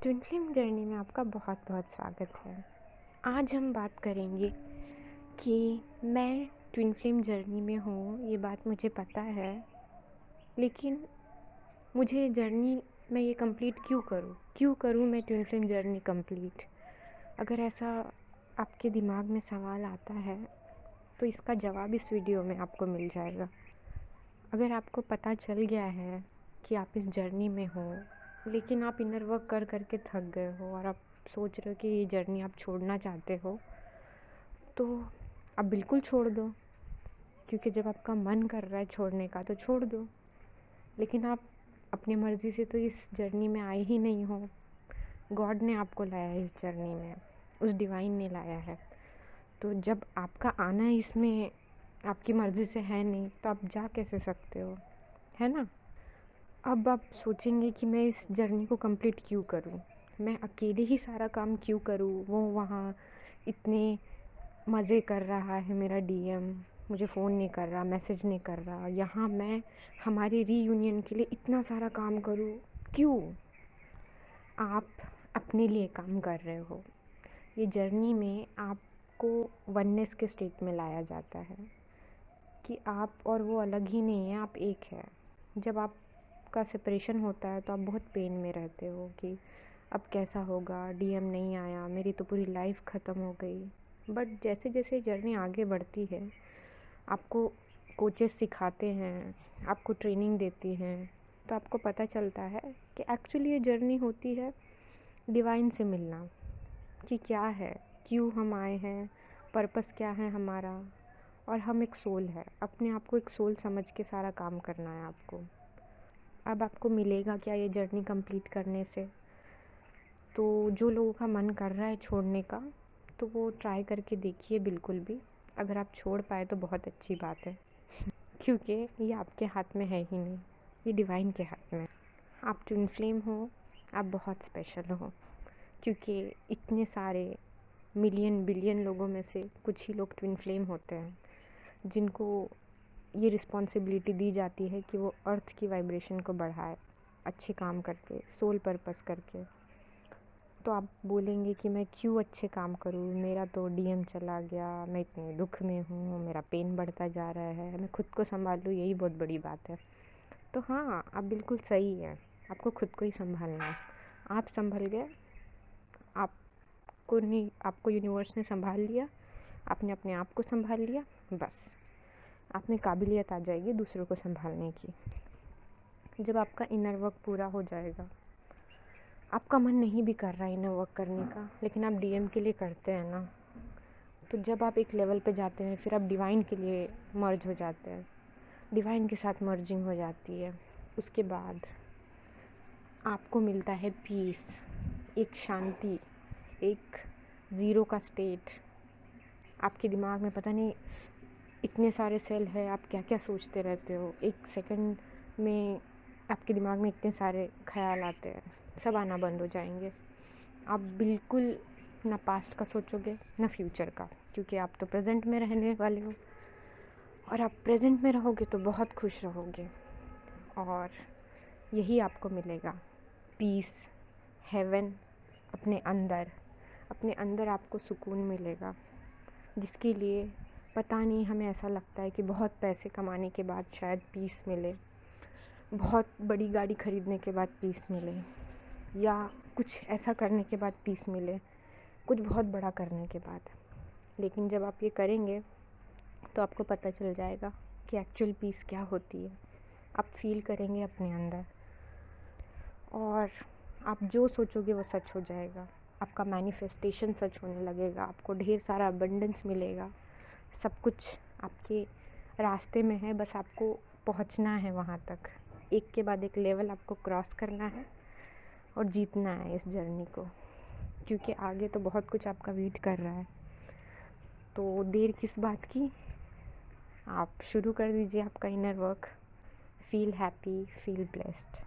Twin flame journey में आपका बहुत बहुत स्वागत है। आज हम बात करेंगे कि मैं ट्विन फ्लेम जर्नी में हूँ, ये बात मुझे पता है, लेकिन मुझे जर्नी मैं ये कंप्लीट क्यों करूँ मैं ट्विन फ्लेम जर्नी कंप्लीट। अगर ऐसा आपके दिमाग में सवाल आता है तो इसका जवाब इस वीडियो में आपको मिल जाएगा। अगर आपको पता चल गया है कि आप इस जर्नी में हो, लेकिन आप इनर वर्क कर के थक गए हो और आप सोच रहे हो कि ये जर्नी आप छोड़ना चाहते हो, तो आप बिल्कुल छोड़ दो, क्योंकि जब आपका मन कर रहा है छोड़ने का तो छोड़ दो। लेकिन आप अपनी मर्ज़ी से तो इस जर्नी में आए ही नहीं हो। गॉड ने आपको लाया है इस जर्नी में, उस डिवाइन ने लाया है। तो जब आपका आना इसमें आपकी मर्ज़ी से है नहीं, तो आप जा कैसे सकते हो, है ना। अब आप सोचेंगे कि मैं इस जर्नी को कंप्लीट क्यों करूं, मैं अकेले ही सारा काम क्यों करूं। वो वहाँ इतने मज़े कर रहा है, मेरा डीएम मुझे फ़ोन नहीं कर रहा, मैसेज नहीं कर रहा, यहाँ मैं हमारी रीयूनियन के लिए इतना सारा काम करूं क्यों। आप अपने लिए काम कर रहे हो। ये जर्नी में आपको वननेस के स्टेट में लाया जाता है कि आप और वो अलग ही नहीं है, आप एक है। जब आपका सेपरेशन होता है तो आप बहुत पेन में रहते हो कि अब कैसा होगा, डीएम नहीं आया, मेरी तो पूरी लाइफ ख़त्म हो गई। बट जैसे जैसे जर्नी आगे बढ़ती है, आपको कोचेस सिखाते हैं, आपको ट्रेनिंग देती हैं, तो आपको पता चलता है कि एक्चुअली ये जर्नी होती है डिवाइन से मिलना, कि क्या है, क्यों हम आए हैं, पर्पस क्या है हमारा। और हम एक सोल है, अपने आप को एक सोल समझ के सारा काम करना है आपको। अब आपको मिलेगा क्या ये जर्नी कंप्लीट करने से। तो जो लोगों का मन कर रहा है छोड़ने का, तो वो ट्राई करके देखिए बिल्कुल भी। अगर आप छोड़ पाए तो बहुत अच्छी बात है, क्योंकि ये आपके हाथ में है ही नहीं, ये डिवाइन के हाथ में है। आप ट्विन फ्लेम हो, आप बहुत स्पेशल हो, क्योंकि इतने सारे मिलियन बिलियन लोगों में से कुछ ही लोग ट्विन फ्लेम होते हैं, जिनको ये रिस्पॉन्सिबिलिटी दी जाती है कि वो अर्थ की वाइब्रेशन को बढ़ाए, अच्छे काम करके, सोल पर्पस करके। तो आप बोलेंगे कि मैं क्यों अच्छे काम करूँ, मेरा तो डीएम चला गया, मैं इतने दुख में हूँ, मेरा पेन बढ़ता जा रहा है, मैं खुद को संभाल लूँ, यही बहुत बड़ी बात है। तो हाँ, आप बिल्कुल सही है, आपको खुद को ही संभालना है। आप संभल गए, आपको नहीं, आपको यूनिवर्स ने संभाल लिया, आपने अपने आप को संभाल लिया, बस आप में काबिलियत आ जाएगी दूसरों को संभालने की। जब आपका इनर वर्क पूरा हो जाएगा, आपका मन नहीं भी कर रहा है इनर वर्क करने का, लेकिन आप डीएम के लिए करते हैं ना, तो जब आप एक लेवल पे जाते हैं, फिर आप डिवाइन के लिए मर्ज हो जाते हैं, डिवाइन के साथ मर्जिंग हो जाती है। उसके बाद आपको मिलता है पीस, एक शांति, एक ज़ीरो का स्टेट। आपके दिमाग में पता नहीं इतने सारे सेल है, आप क्या क्या सोचते रहते हो, एक सेकंड में आपके दिमाग में इतने सारे ख्याल आते हैं, सब आना बंद हो जाएंगे। आप बिल्कुल ना पास्ट का सोचोगे ना फ्यूचर का, क्योंकि आप तो प्रेजेंट में रहने वाले हो, और आप प्रेजेंट में रहोगे तो बहुत खुश रहोगे, और यही आपको मिलेगा, पीस, हेवन। अपने अंदर आपको सुकून मिलेगा, जिसके लिए पता नहीं, हमें ऐसा लगता है कि बहुत पैसे कमाने के बाद शायद पीस मिले, बहुत बड़ी गाड़ी ख़रीदने के बाद पीस मिले, या कुछ ऐसा करने के बाद पीस मिले, कुछ बहुत बड़ा करने के बाद। लेकिन जब आप ये करेंगे तो आपको पता चल जाएगा कि एक्चुअल पीस क्या होती है। आप फील करेंगे अपने अंदर, और आप जो सोचोगे वो सच हो जाएगा। आपका मैनिफेस्टेशन सच होने लगेगा, आपको ढेर सारा अबंडेंस मिलेगा, सब कुछ आपके रास्ते में है, बस आपको पहुंचना है वहाँ तक। एक के बाद एक लेवल आपको क्रॉस करना है और जीतना है इस जर्नी को, क्योंकि आगे तो बहुत कुछ आपका वेट कर रहा है। तो देर किस बात की, आप शुरू कर दीजिए आपका inner work. Feel happy, feel blessed.